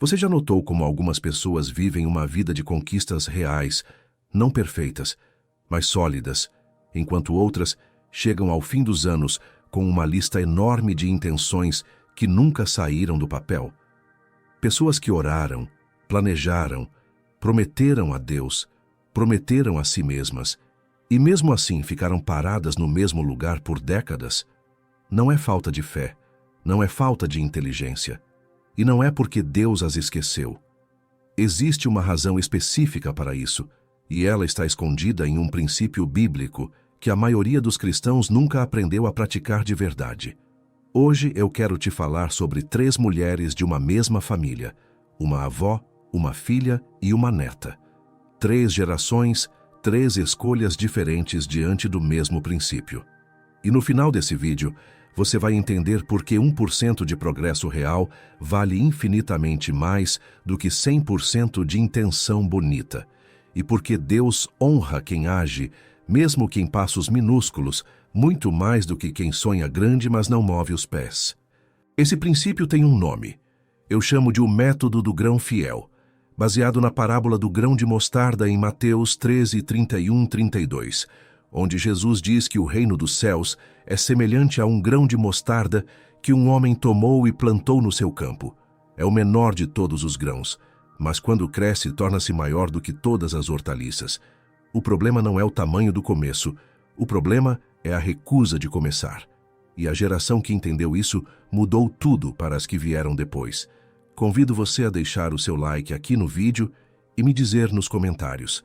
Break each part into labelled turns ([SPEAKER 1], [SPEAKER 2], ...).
[SPEAKER 1] Você já notou como algumas pessoas vivem uma vida de conquistas reais, não perfeitas, mas sólidas, enquanto outras chegam ao fim dos anos com uma lista enorme de intenções que nunca saíram do papel? Pessoas que oraram, planejaram, prometeram a Deus, prometeram a si mesmas, e mesmo assim ficaram paradas no mesmo lugar por décadas. Não é falta de fé, não é falta de inteligência, e não é porque Deus as esqueceu. Existe uma razão específica para isso, e ela está escondida em um princípio bíblico que a maioria dos cristãos nunca aprendeu a praticar de verdade. Hoje eu quero te falar sobre 3 mulheres de uma mesma família, uma avó, uma filha e uma neta. 3 gerações, 3 escolhas diferentes diante do mesmo princípio. E no final desse vídeo, você vai entender por que 1% de progresso real vale infinitamente mais do que 100% de intenção bonita, e por que Deus honra quem age, mesmo que em passos minúsculos, muito mais do que quem sonha grande, mas não move os pés. Esse princípio tem um nome. Eu chamo de o método do grão fiel, baseado na parábola do grão de mostarda em Mateus 13, 31, 32, onde Jesus diz que o reino dos céus é semelhante a um grão de mostarda que um homem tomou e plantou no seu campo. É o menor de todos os grãos, mas quando cresce torna-se maior do que todas as hortaliças. O problema não é o tamanho do começo, o problema é a recusa de começar. E a geração que entendeu isso mudou tudo para as que vieram depois. Convido você a deixar o seu like aqui no vídeo e me dizer nos comentários: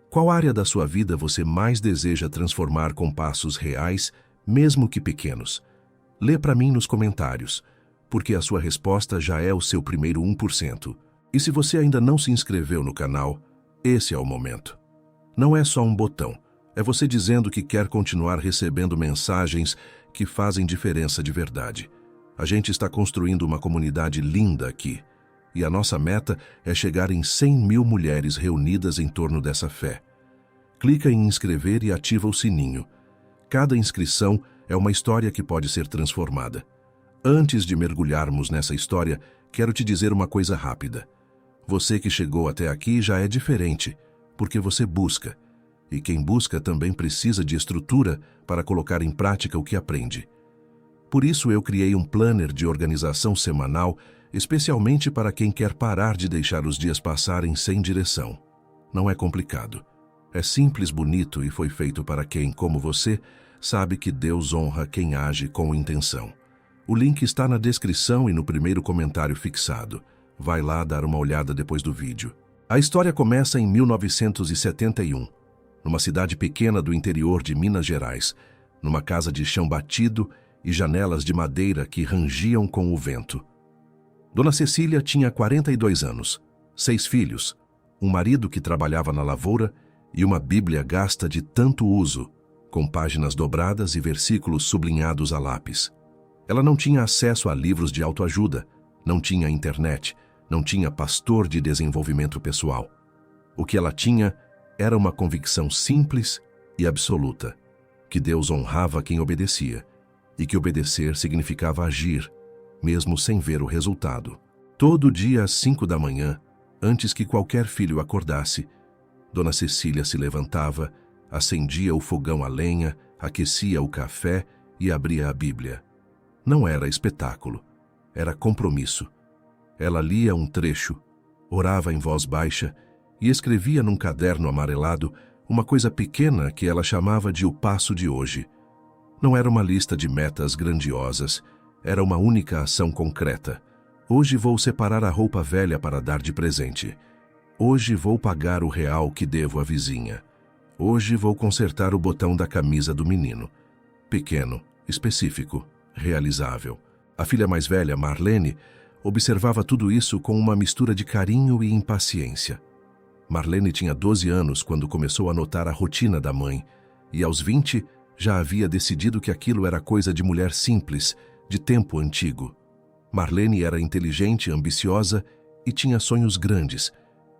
[SPEAKER 1] qual área da sua vida você mais deseja transformar com passos reais, mesmo que pequenos? Lê para mim nos comentários, porque a sua resposta já é o seu primeiro 1%. E se você ainda não se inscreveu no canal, esse é o momento. Não é só um botão, é você dizendo que quer continuar recebendo mensagens que fazem diferença de verdade. A gente está construindo uma comunidade linda aqui, e a nossa meta é chegar em 100 mil mulheres reunidas em torno dessa fé. Clica em inscrever e ativa o sininho. Cada inscrição é uma história que pode ser transformada. Antes de mergulharmos nessa história, quero te dizer uma coisa rápida. Você que chegou até aqui já é diferente, porque você busca. E quem busca também precisa de estrutura para colocar em prática o que aprende. Por isso eu criei um planner de organização semanal, especialmente para quem quer parar de deixar os dias passarem sem direção. Não é complicado. É simples, bonito e foi feito para quem, como você, sabe que Deus honra quem age com intenção. O link está na descrição e no primeiro comentário fixado. Vai lá dar uma olhada depois do vídeo. A história começa em 1971, numa cidade pequena do interior de Minas Gerais, numa casa de chão batido e janelas de madeira que rangiam com o vento. Dona Cecília tinha 42 anos, 6 filhos, um marido que trabalhava na lavoura e uma Bíblia gasta de tanto uso, com páginas dobradas e versículos sublinhados a lápis. Ela não tinha acesso a livros de autoajuda, não tinha internet, não tinha pastor de desenvolvimento pessoal. O que ela tinha era uma convicção simples e absoluta, que Deus honrava quem obedecia, e que obedecer significava agir, mesmo sem ver o resultado. Todo dia às 5 da manhã, antes que qualquer filho acordasse, Dona Cecília se levantava, acendia o fogão a lenha, aquecia o café e abria a Bíblia. Não era espetáculo, era compromisso. Ela lia um trecho, orava em voz baixa e escrevia num caderno amarelado uma coisa pequena que ela chamava de o passo de hoje. Não era uma lista de metas grandiosas, era uma única ação concreta. Hoje vou separar a roupa velha para dar de presente. Hoje vou pagar o real que devo à vizinha. Hoje vou consertar o botão da camisa do menino. Pequeno, específico, realizável. A filha mais velha, Marlene, observava tudo isso com uma mistura de carinho e impaciência. Marlene tinha 12 anos quando começou a notar a rotina da mãe, e aos 20 já havia decidido que aquilo era coisa de mulher simples, de tempo antigo. Marlene era inteligente, ambiciosa e tinha sonhos grandes.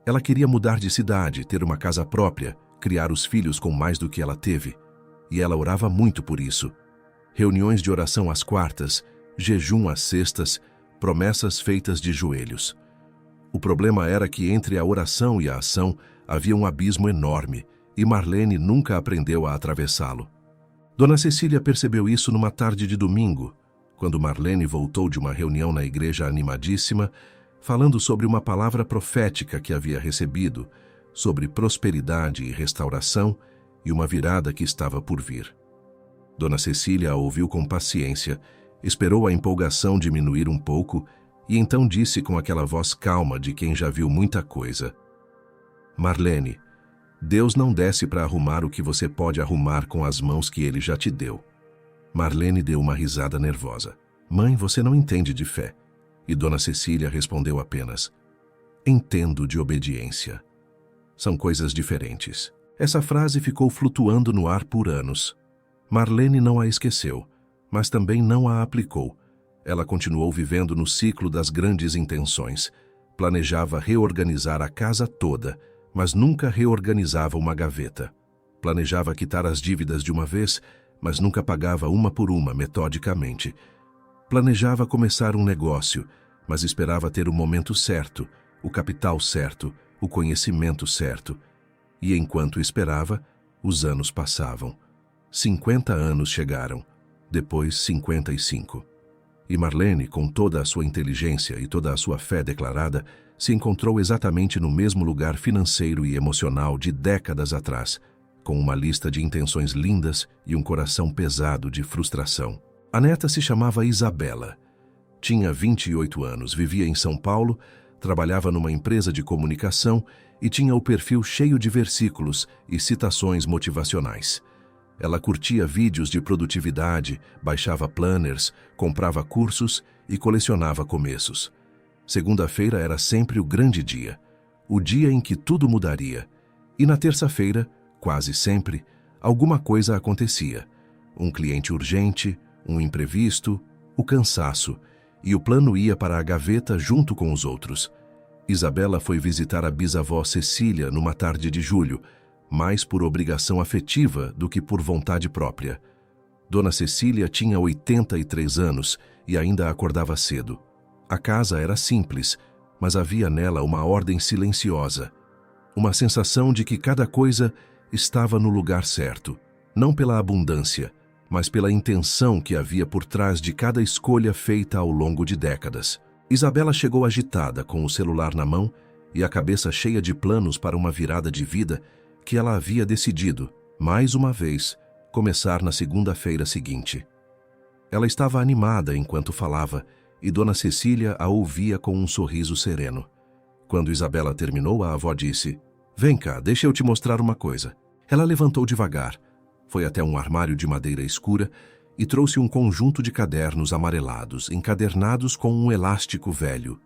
[SPEAKER 1] Ela queria mudar de cidade, ter uma casa própria, criar os filhos com mais do que ela teve. E ela orava muito por isso. Reuniões de oração às quartas, jejum às sextas, promessas feitas de joelhos. O problema era que entre a oração e a ação havia um abismo enorme, e Marlene nunca aprendeu a atravessá-lo. Dona Cecília percebeu isso numa tarde de domingo, quando Marlene voltou de uma reunião na igreja animadíssima, falando sobre uma palavra profética que havia recebido, sobre prosperidade e restauração e uma virada que estava por vir. Dona Cecília a ouviu com paciência, esperou a empolgação diminuir um pouco e então disse com aquela voz calma de quem já viu muita coisa: Marlene, Deus não desce para arrumar o que você pode arrumar com as mãos que Ele já te deu. Marlene deu uma risada nervosa. Mãe, você não entende de fé. E Dona Cecília respondeu apenas: entendo de obediência. São coisas diferentes. Essa frase ficou flutuando no ar por anos. Marlene não a esqueceu, mas também não a aplicou. Ela continuou vivendo no ciclo das grandes intenções. Planejava reorganizar a casa toda, mas nunca reorganizava uma gaveta. Planejava quitar as dívidas de uma vez, mas nunca pagava uma por uma metodicamente. Planejava começar um negócio, mas esperava ter o momento certo, o capital certo, o conhecimento certo. E enquanto esperava, os anos passavam. 50 anos chegaram, depois 55. E Marlene, com toda a sua inteligência e toda a sua fé declarada, se encontrou exatamente no mesmo lugar financeiro e emocional de décadas atrás, com uma lista de intenções lindas e um coração pesado de frustração. A neta se chamava Isabela. Tinha 28 anos, vivia em São Paulo, trabalhava numa empresa de comunicação e tinha o perfil cheio de versículos e citações motivacionais. Ela curtia vídeos de produtividade, baixava planners, comprava cursos e colecionava começos. Segunda-feira era sempre o grande dia, o dia em que tudo mudaria. E na terça-feira, quase sempre, alguma coisa acontecia. Um cliente urgente, um imprevisto, o cansaço, e o plano ia para a gaveta junto com os outros. Isabela foi visitar a bisavó Cecília numa tarde de julho, mais por obrigação afetiva do que por vontade própria. Dona Cecília tinha 83 anos e ainda acordava cedo. A casa era simples, mas havia nela uma ordem silenciosa, uma sensação de que cada coisa estava no lugar certo, não pela abundância, mas pela intenção que havia por trás de cada escolha feita ao longo de décadas. Isabela chegou agitada, com o celular na mão e a cabeça cheia de planos para uma virada de vida que ela havia decidido, mais uma vez, começar na segunda-feira seguinte. Ela estava animada enquanto falava, e Dona Cecília a ouvia com um sorriso sereno. Quando Isabela terminou, a avó disse: "Vem cá, deixa eu te mostrar uma coisa." Ela levantou devagar, foi até um armário de madeira escura e trouxe um conjunto de cadernos amarelados, encadernados com um elástico velho.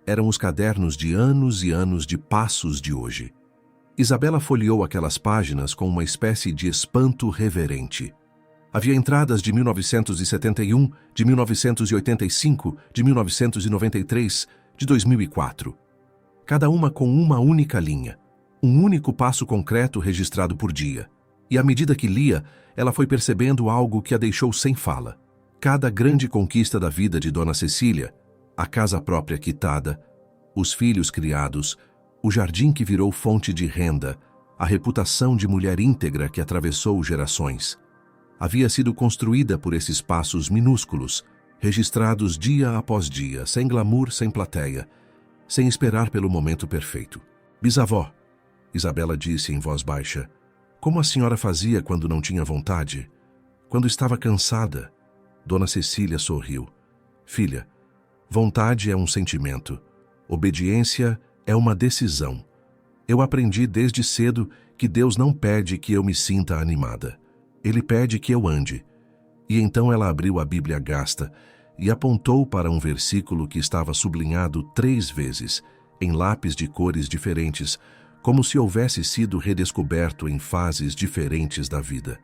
[SPEAKER 1] Eram os cadernos de anos e anos de passos de hoje. Isabela folheou aquelas páginas com uma espécie de espanto reverente. Havia entradas de 1971, de 1985, de 1993, de 2004. Cada uma com uma única linha, um único passo concreto registrado por dia. E à medida que lia, ela foi percebendo algo que a deixou sem fala. Cada grande conquista da vida de Dona Cecília, a casa própria quitada, os filhos criados, o jardim que virou fonte de renda, a reputação de mulher íntegra que atravessou gerações, havia sido construída por esses passos minúsculos, registrados dia após dia, sem glamour, sem plateia, sem esperar pelo momento perfeito. "Bisavó", Isabela disse em voz baixa, "como a senhora fazia quando não tinha vontade? Quando estava cansada?" Dona Cecília sorriu. "Filha, vontade é um sentimento. Obediência é uma decisão. Eu aprendi desde cedo que Deus não pede que eu me sinta animada. Ele pede que eu ande." E então ela abriu a Bíblia gasta e apontou para um versículo que estava sublinhado 3 vezes, em lápis de cores diferentes, como se houvesse sido redescoberto em fases diferentes da vida.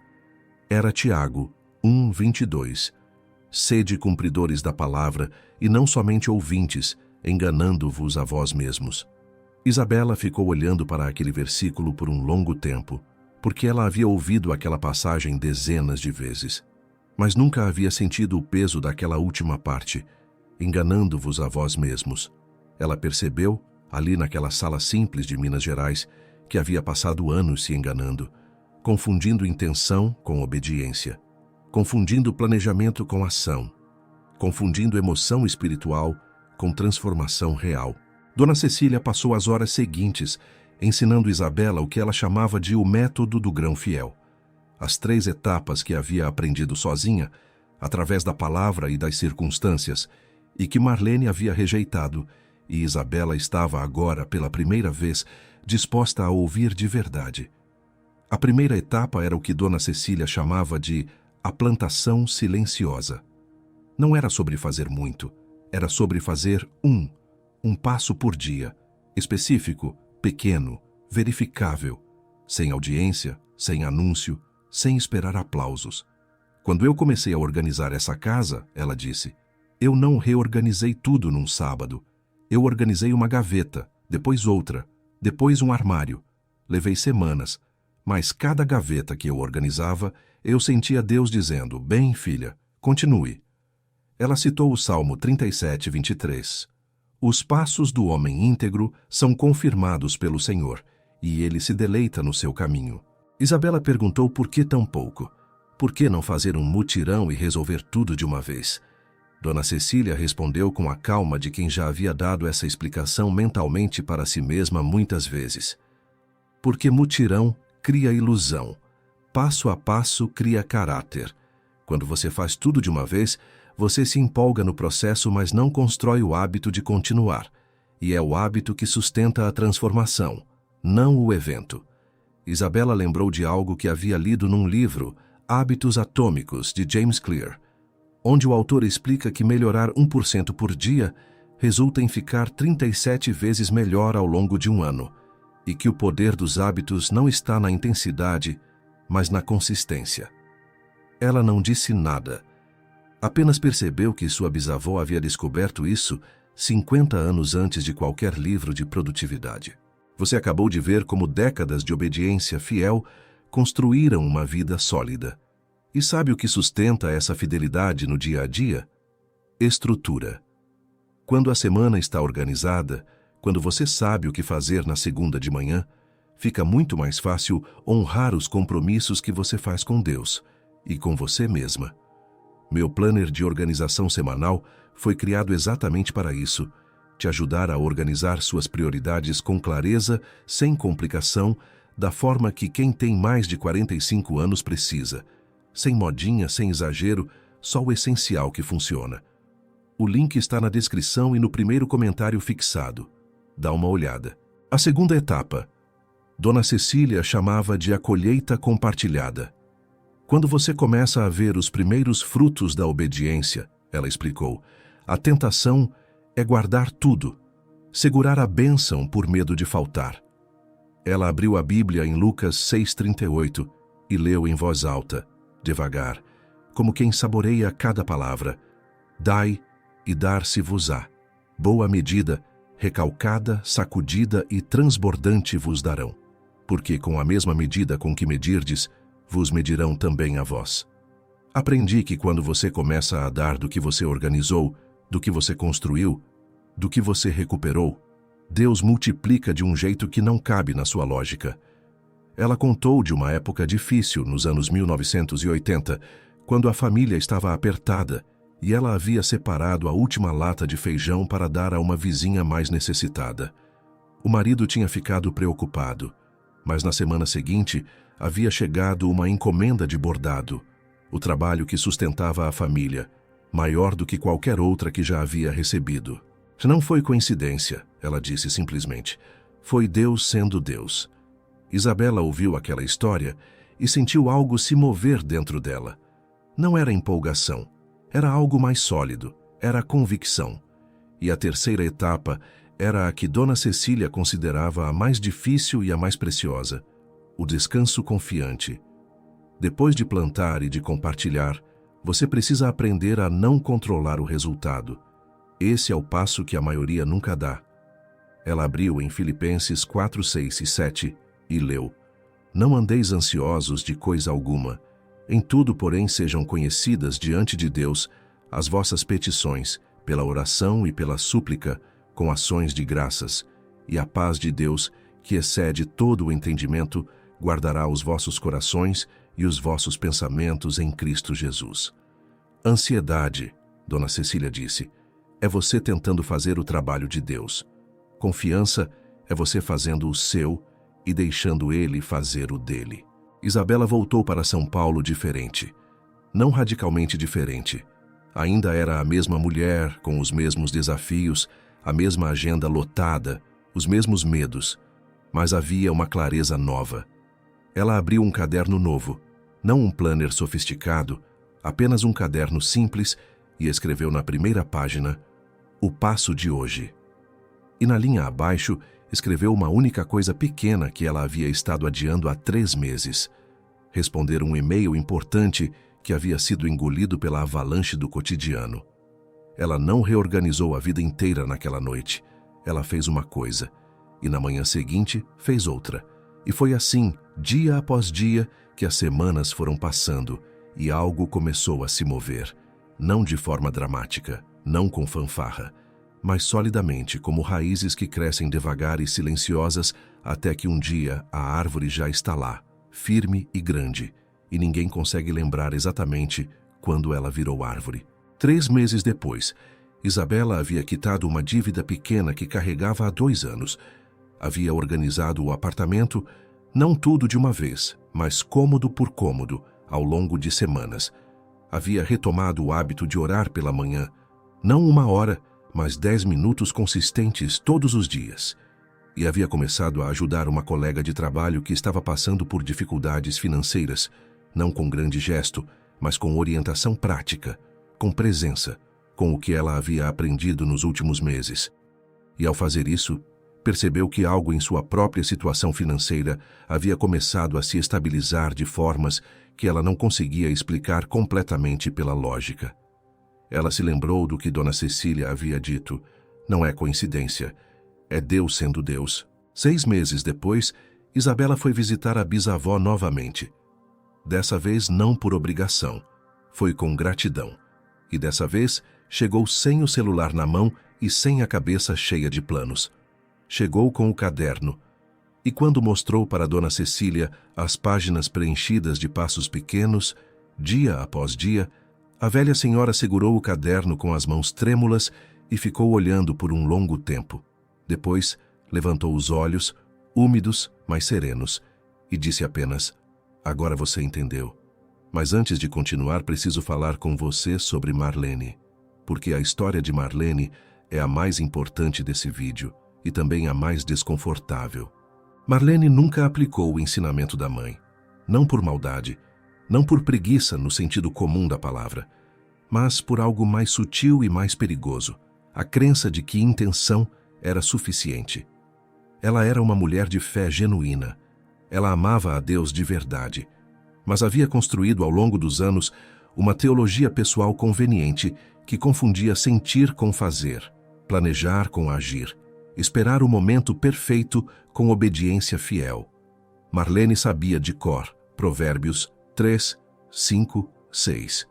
[SPEAKER 1] Era Tiago 1:22. "Sede cumpridores da palavra e não somente ouvintes, enganando-vos a vós mesmos." Isabela ficou olhando para aquele versículo por um longo tempo, porque ela havia ouvido aquela passagem dezenas de vezes, mas nunca havia sentido o peso daquela última parte, enganando-vos a vós mesmos. Ela percebeu, ali naquela sala simples de Minas Gerais, que havia passado anos se enganando, confundindo intenção com obediência, confundindo planejamento com ação, confundindo emoção espiritual com transformação real. Dona Cecília passou as horas seguintes ensinando Isabela o que ela chamava de o método do grão fiel. As 3 etapas que havia aprendido sozinha, através da palavra e das circunstâncias, e que Marlene havia rejeitado, e Isabela estava agora, pela primeira vez, disposta a ouvir de verdade. A primeira etapa era o que Dona Cecília chamava de a plantação silenciosa. Não era sobre fazer muito, era sobre fazer um passo por dia, específico, pequeno, verificável, sem audiência, sem anúncio, sem esperar aplausos. Quando eu comecei a organizar essa casa, ela disse, eu não reorganizei tudo num sábado. Eu organizei uma gaveta, depois outra, depois um armário. Levei semanas, mas cada gaveta que eu organizava, eu sentia Deus dizendo, bem, filha, continue. Ela citou o Salmo 37, 23. Os passos do homem íntegro são confirmados pelo Senhor, e ele se deleita no seu caminho. Isabela perguntou por que tão pouco. Por que não fazer um mutirão e resolver tudo de uma vez? Dona Cecília respondeu com a calma de quem já havia dado essa explicação mentalmente para si mesma muitas vezes. Porque mutirão cria ilusão. Passo a passo cria caráter. Quando você faz tudo de uma vez, você se empolga no processo, mas não constrói o hábito de continuar. E é o hábito que sustenta a transformação, não o evento. Isabela lembrou de algo que havia lido num livro, Hábitos Atômicos, de James Clear, onde o autor explica que melhorar 1% por dia resulta em ficar 37 vezes melhor ao longo de um ano, e que o poder dos hábitos não está na intensidade, mas na consistência. Ela não disse nada. Apenas percebeu que sua bisavó havia descoberto isso 50 anos antes de qualquer livro de produtividade. Você acabou de ver como décadas de obediência fiel construíram uma vida sólida. E sabe o que sustenta essa fidelidade no dia a dia? Estrutura. Quando a semana está organizada, quando você sabe o que fazer na segunda de manhã, fica muito mais fácil honrar os compromissos que você faz com Deus e com você mesma. Meu planner de organização semanal foi criado exatamente para isso, te ajudar a organizar suas prioridades com clareza, sem complicação, da forma que quem tem mais de 45 anos precisa. Sem modinha, sem exagero, só o essencial que funciona. O link está na descrição e no primeiro comentário fixado. Dá uma olhada. A segunda etapa, Dona Cecília chamava de a colheita compartilhada. Quando você começa a ver os primeiros frutos da obediência, ela explicou, a tentação é guardar tudo, segurar a bênção por medo de faltar. Ela abriu a Bíblia em Lucas 6,38 e leu em voz alta, devagar, como quem saboreia cada palavra. Dai e dar-se-vos-á. Boa medida, recalcada, sacudida e transbordante vos darão. Porque com a mesma medida com que medirdes, vos medirão também a vós. Aprendi que quando você começa a dar do que você organizou, do que você construiu, do que você recuperou, Deus multiplica de um jeito que não cabe na sua lógica. Ela contou de uma época difícil nos anos 1980, quando a família estava apertada e ela havia separado a última lata de feijão para dar a uma vizinha mais necessitada. O marido tinha ficado preocupado, mas na semana seguinte havia chegado uma encomenda de bordado, o trabalho que sustentava a família, maior do que qualquer outra que já havia recebido. Não foi coincidência, ela disse simplesmente. Foi Deus sendo Deus. Isabela ouviu aquela história e sentiu algo se mover dentro dela. Não era empolgação, era algo mais sólido, era convicção. E a terceira etapa era a que Dona Cecília considerava a mais difícil e a mais preciosa, o descanso confiante. Depois de plantar e de compartilhar, você precisa aprender a não controlar o resultado. Esse é o passo que a maioria nunca dá. Ela abriu em Filipenses 4, 6 e 7 e leu: Não andeis ansiosos de coisa alguma. Em tudo, porém, sejam conhecidas diante de Deus as vossas petições, pela oração e pela súplica, com ações de graças, e a paz de Deus, que excede todo o entendimento, guardará os vossos corações e os vossos pensamentos em Cristo Jesus. Ansiedade, Dona Cecília disse, é você tentando fazer o trabalho de Deus. Confiança é você fazendo o seu e deixando Ele fazer o dele. Isabela voltou para São Paulo diferente. Não radicalmente diferente. Ainda era a mesma mulher, com os mesmos desafios, a mesma agenda lotada, os mesmos medos. Mas havia uma clareza nova. Ela abriu um caderno novo, não um planner sofisticado, apenas um caderno simples, e escreveu na primeira página, o passo de hoje. E na linha abaixo, escreveu uma única coisa pequena que ela havia estado adiando há 3 meses. Responder um e-mail importante que havia sido engolido pela avalanche do cotidiano. Ela não reorganizou a vida inteira naquela noite. Ela fez uma coisa, e na manhã seguinte fez outra. E foi assim, dia após dia, que as semanas foram passando e algo começou a se mover. Não de forma dramática, não com fanfarra, mas solidamente, como raízes que crescem devagar e silenciosas até que um dia a árvore já está lá, firme e grande, e ninguém consegue lembrar exatamente quando ela virou árvore. 3 meses depois, Isabela havia quitado uma dívida pequena que carregava há 2 anos. Havia organizado o apartamento, não tudo de uma vez, mas cômodo por cômodo, ao longo de semanas. Havia retomado o hábito de orar pela manhã, não 1 hora, mas 10 minutos consistentes todos os dias. E havia começado a ajudar uma colega de trabalho que estava passando por dificuldades financeiras, não com grande gesto, mas com orientação prática, com presença, com o que ela havia aprendido nos últimos meses. E ao fazer isso, percebeu que algo em sua própria situação financeira havia começado a se estabilizar de formas que ela não conseguia explicar completamente pela lógica. Ela se lembrou do que Dona Cecília havia dito. Não é coincidência. É Deus sendo Deus. 6 meses depois, Isabela foi visitar a bisavó novamente. Dessa vez não por obrigação. Foi com gratidão. E dessa vez chegou sem o celular na mão e sem a cabeça cheia de planos. Chegou com o caderno. E quando mostrou para Dona Cecília as páginas preenchidas de passos pequenos, dia após dia, a velha senhora segurou o caderno com as mãos trêmulas e ficou olhando por um longo tempo. Depois, levantou os olhos, úmidos, mas serenos, e disse apenas, agora você entendeu. Mas antes de continuar, preciso falar com você sobre Marlene, porque a história de Marlene é a mais importante desse vídeo e também a mais desconfortável. Marlene nunca aplicou o ensinamento da mãe, não por maldade, não por preguiça no sentido comum da palavra, mas por algo mais sutil e mais perigoso, a crença de que intenção era suficiente. Ela era uma mulher de fé genuína. Ela amava a Deus de verdade, mas havia construído ao longo dos anos uma teologia pessoal conveniente que confundia sentir com fazer, planejar com agir, esperar o momento perfeito com obediência fiel. Marlene sabia de cor Provérbios 3, 5, 6.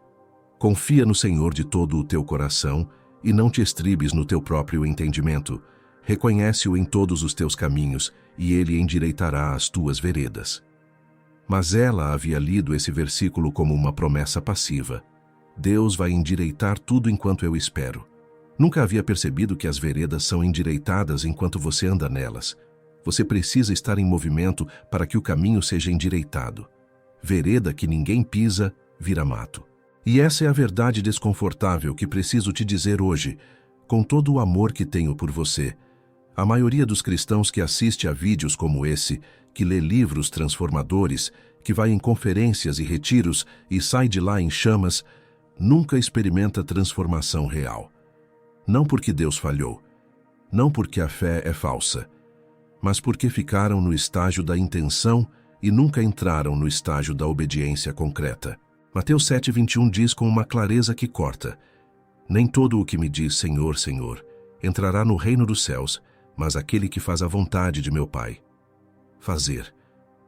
[SPEAKER 1] Confia no Senhor de todo o teu coração e não te estribes no teu próprio entendimento. Reconhece-o em todos os teus caminhos e ele endireitará as tuas veredas. Mas ela havia lido esse versículo como uma promessa passiva. Deus vai endireitar tudo enquanto eu espero. Nunca havia percebido que as veredas são endireitadas enquanto você anda nelas. Você precisa estar em movimento para que o caminho seja endireitado. Vereda que ninguém pisa, vira mato. E essa é a verdade desconfortável que preciso te dizer hoje, com todo o amor que tenho por você. A maioria dos cristãos que assiste a vídeos como esse, que lê livros transformadores, que vai em conferências e retiros e sai de lá em chamas, nunca experimenta transformação real. Não porque Deus falhou, não porque a fé é falsa, mas porque ficaram no estágio da intenção e nunca entraram no estágio da obediência concreta. Mateus 7,21 diz com uma clareza que corta: nem todo o que me diz Senhor, Senhor, entrará no reino dos céus, mas aquele que faz a vontade de meu Pai. Fazer,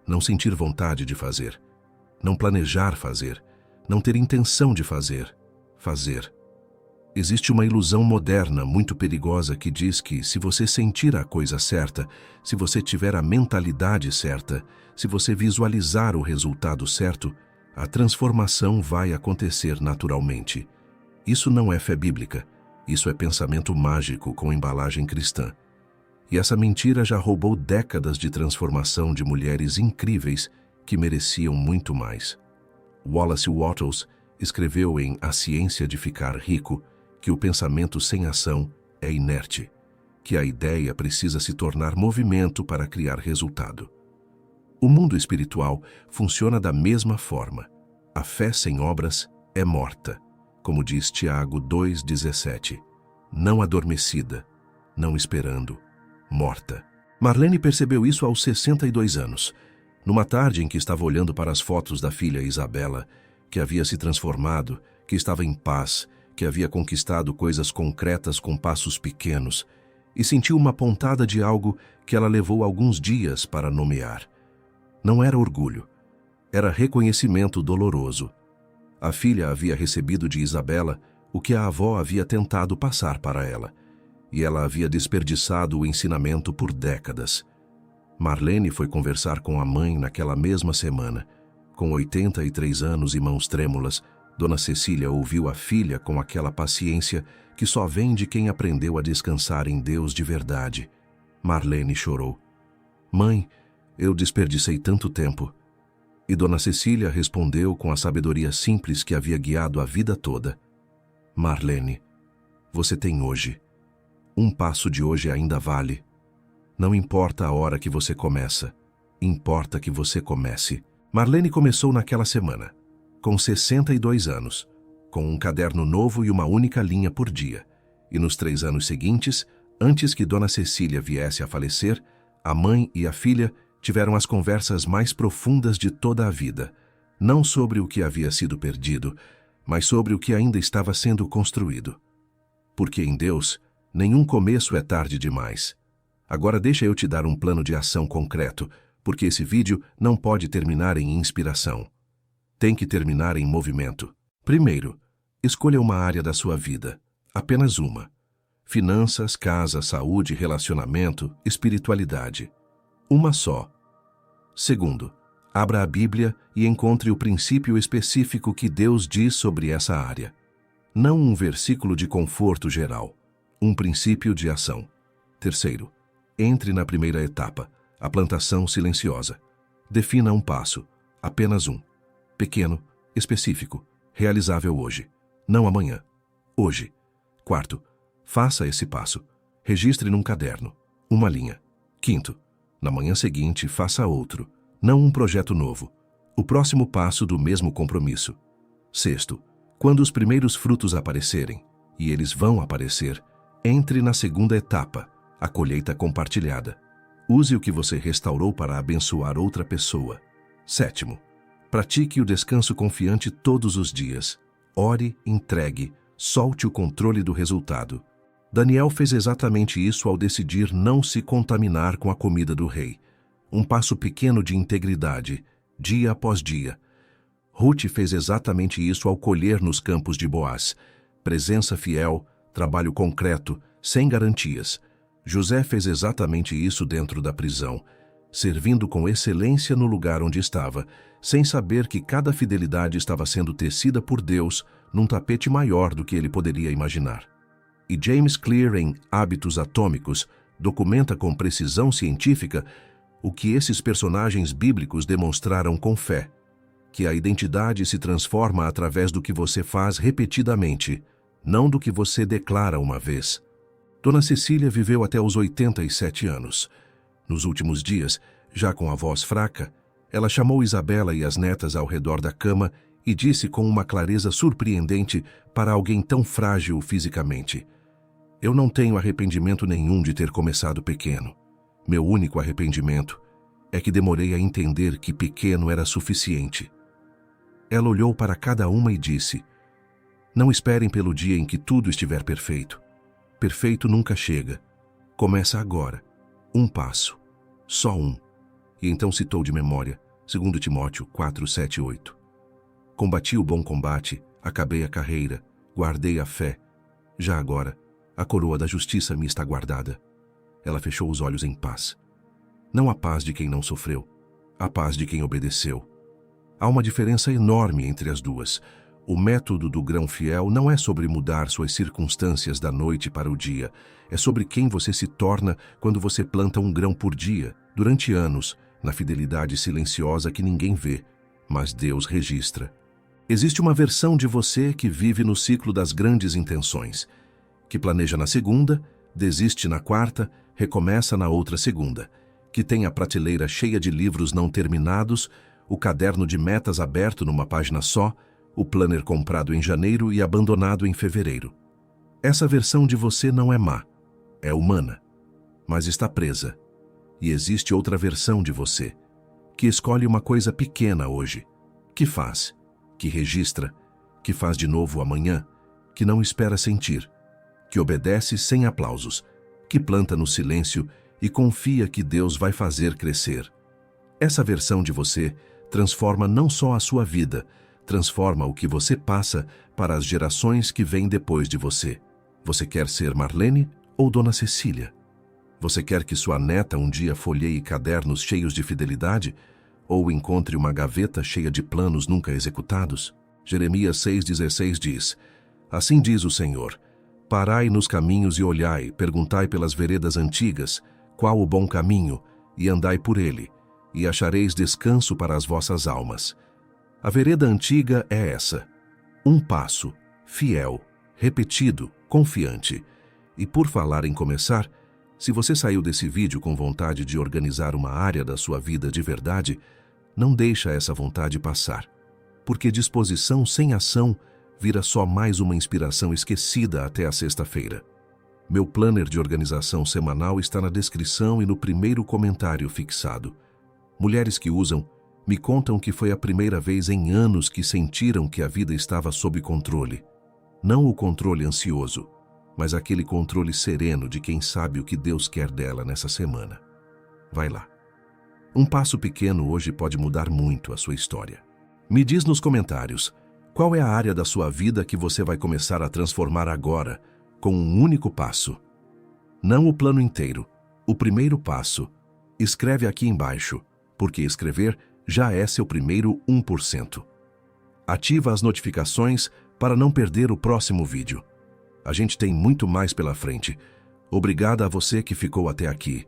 [SPEAKER 1] não sentir vontade de fazer, não planejar fazer, não ter intenção de fazer, fazer. Existe uma ilusão moderna muito perigosa que diz que, se você sentir a coisa certa, se você tiver a mentalidade certa, se você visualizar o resultado certo, a transformação vai acontecer naturalmente. Isso não é fé bíblica, isso é pensamento mágico com embalagem cristã. E essa mentira já roubou décadas de transformação de mulheres incríveis que mereciam muito mais. Wallace Wattles escreveu em A Ciência de Ficar Rico que o pensamento sem ação é inerte, que a ideia precisa se tornar movimento para criar resultado. O mundo espiritual funciona da mesma forma. A fé sem obras é morta, como diz Tiago 2,17. Não adormecida, não esperando, morta. Marlene percebeu isso aos 62 anos, numa tarde em que estava olhando para as fotos da filha Isabela, que havia se transformado, que estava em paz, que havia conquistado coisas concretas com passos pequenos, e sentiu uma pontada de algo que ela levou alguns dias para nomear. Não era orgulho, era reconhecimento doloroso. A filha havia recebido de Isabela o que a avó havia tentado passar para ela, e ela havia desperdiçado o ensinamento por décadas. Marlene foi conversar com a mãe naquela mesma semana. Com 83 anos e mãos trêmulas, Dona Cecília ouviu a filha com aquela paciência que só vem de quem aprendeu a descansar em Deus de verdade. Marlene chorou. Mãe, eu desperdicei tanto tempo. E Dona Cecília respondeu com a sabedoria simples que havia guiado a vida toda. Marlene, você tem hoje. Um passo de hoje ainda vale. Não importa a hora que você começa, importa que você comece. Marlene começou naquela semana, com 62 anos, com um caderno novo e uma única linha por dia. E nos 3 anos seguintes, antes que Dona Cecília viesse a falecer, a mãe e a filha tiveram as conversas mais profundas de toda a vida, não sobre o que havia sido perdido, mas sobre o que ainda estava sendo construído. Porque em Deus, nenhum começo é tarde demais. Agora deixa eu te dar um plano de ação concreto, porque esse vídeo não pode terminar em inspiração. Tem que terminar em movimento. Primeiro, escolha uma área da sua vida, apenas uma. Finanças, casa, saúde, relacionamento, espiritualidade. Uma só. Segundo, abra a Bíblia e encontre o princípio específico que Deus diz sobre essa área. Não um versículo de conforto geral, um princípio de ação. Terceiro, entre na primeira etapa, a plantação silenciosa. Defina um passo, apenas um. Pequeno, específico, realizável hoje, não amanhã. Hoje. Quarto, faça esse passo. Registre num caderno, uma linha. Quinto, na manhã seguinte faça outro, não um projeto novo. O próximo passo do mesmo compromisso. Sexto, quando os primeiros frutos aparecerem, e eles vão aparecer, entre na segunda etapa, a colheita compartilhada. Use o que você restaurou para abençoar outra pessoa. Sétimo, pratique o descanso confiante todos os dias. Ore, entregue, solte o controle do resultado. Daniel fez exatamente isso ao decidir não se contaminar com a comida do rei. Um passo pequeno de integridade, dia após dia. Ruth fez exatamente isso ao colher nos campos de Boaz. Presença fiel, trabalho concreto, sem garantias. José fez exatamente isso dentro da prisão, servindo com excelência no lugar onde estava, sem saber que cada fidelidade estava sendo tecida por Deus num tapete maior do que ele poderia imaginar. E James Clear, em Hábitos Atômicos, documenta com precisão científica o que esses personagens bíblicos demonstraram com fé, que a identidade se transforma através do que você faz repetidamente, não do que você declara uma vez. Dona Cecília viveu até os 87 anos. Nos últimos dias, já com a voz fraca, ela chamou Isabela e as netas ao redor da cama e disse com uma clareza surpreendente para alguém tão frágil fisicamente: Eu não tenho arrependimento nenhum de ter começado pequeno. Meu único arrependimento é que demorei a entender que pequeno era suficiente. Ela olhou para cada uma e disse: Não esperem pelo dia em que tudo estiver perfeito. Perfeito nunca chega. Começa agora. Um passo. Só um. E então citou de memória 2 Timóteo 4, 7 e 8. Combati o bom combate, acabei a carreira, guardei a fé. Já agora, a coroa da justiça me está guardada. Ela fechou os olhos em paz. Não a paz de quem não sofreu, a paz de quem obedeceu. Há uma diferença enorme entre as duas. O método do grão fiel não é sobre mudar suas circunstâncias da noite para o dia. É sobre quem você se torna quando você planta um grão por dia, durante anos, na fidelidade silenciosa que ninguém vê, mas Deus registra. Existe uma versão de você que vive no ciclo das grandes intenções, que planeja na segunda, desiste na quarta, recomeça na outra segunda, que tem a prateleira cheia de livros não terminados, o caderno de metas aberto numa página só, o planner comprado em janeiro e abandonado em fevereiro. Essa versão de você não é má, é humana, mas está presa. E existe outra versão de você, que escolhe uma coisa pequena hoje, que faz, que registra, que faz de novo amanhã, que não espera sentir, que obedece sem aplausos, que planta no silêncio e confia que Deus vai fazer crescer. Essa versão de você transforma não só a sua vida, transforma o que você passa para as gerações que vêm depois de você. Você quer ser Marlene ou Dona Cecília? Você quer que sua neta um dia folheie cadernos cheios de fidelidade ou encontre uma gaveta cheia de planos nunca executados? Jeremias 6,16 diz: Assim diz o Senhor, parai nos caminhos e olhai, perguntai pelas veredas antigas, qual o bom caminho, e andai por ele, e achareis descanso para as vossas almas. A vereda antiga é essa: um passo, fiel, repetido, confiante. E por falar em começar, se você saiu desse vídeo com vontade de organizar uma área da sua vida de verdade, não deixa essa vontade passar, porque disposição sem ação vira só mais uma inspiração esquecida até a sexta-feira. Meu planner de organização semanal está na descrição e no primeiro comentário fixado. Mulheres que usam me contam que foi a primeira vez em anos que sentiram que a vida estava sob controle. Não o controle ansioso, mas aquele controle sereno de quem sabe o que Deus quer dela nessa semana. Vai lá. Um passo pequeno hoje pode mudar muito a sua história. Me diz nos comentários, qual é a área da sua vida que você vai começar a transformar agora, com um único passo? Não o plano inteiro, o primeiro passo. Escreve aqui embaixo, porque escrever já é seu primeiro 1%. Ativa as notificações para não perder o próximo vídeo. A gente tem muito mais pela frente. Obrigada a você que ficou até aqui.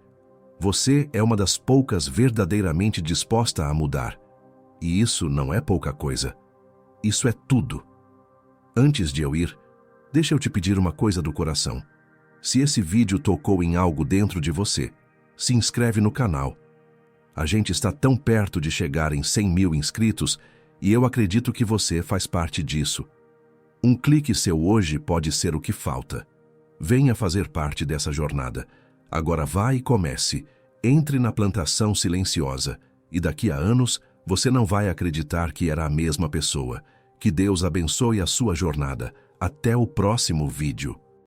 [SPEAKER 1] Você é uma das poucas verdadeiramente disposta a mudar. E isso não é pouca coisa. Isso é tudo. Antes de eu ir, deixa eu te pedir uma coisa do coração. Se esse vídeo tocou em algo dentro de você, se inscreve no canal. A gente está tão perto de chegar em 100 mil inscritos e eu acredito que você faz parte disso. Um clique seu hoje pode ser o que falta. Venha fazer parte dessa jornada. Agora vá e comece. Entre na plantação silenciosa e daqui a anos você não vai acreditar que era a mesma pessoa. Que Deus abençoe a sua jornada. Até o próximo vídeo.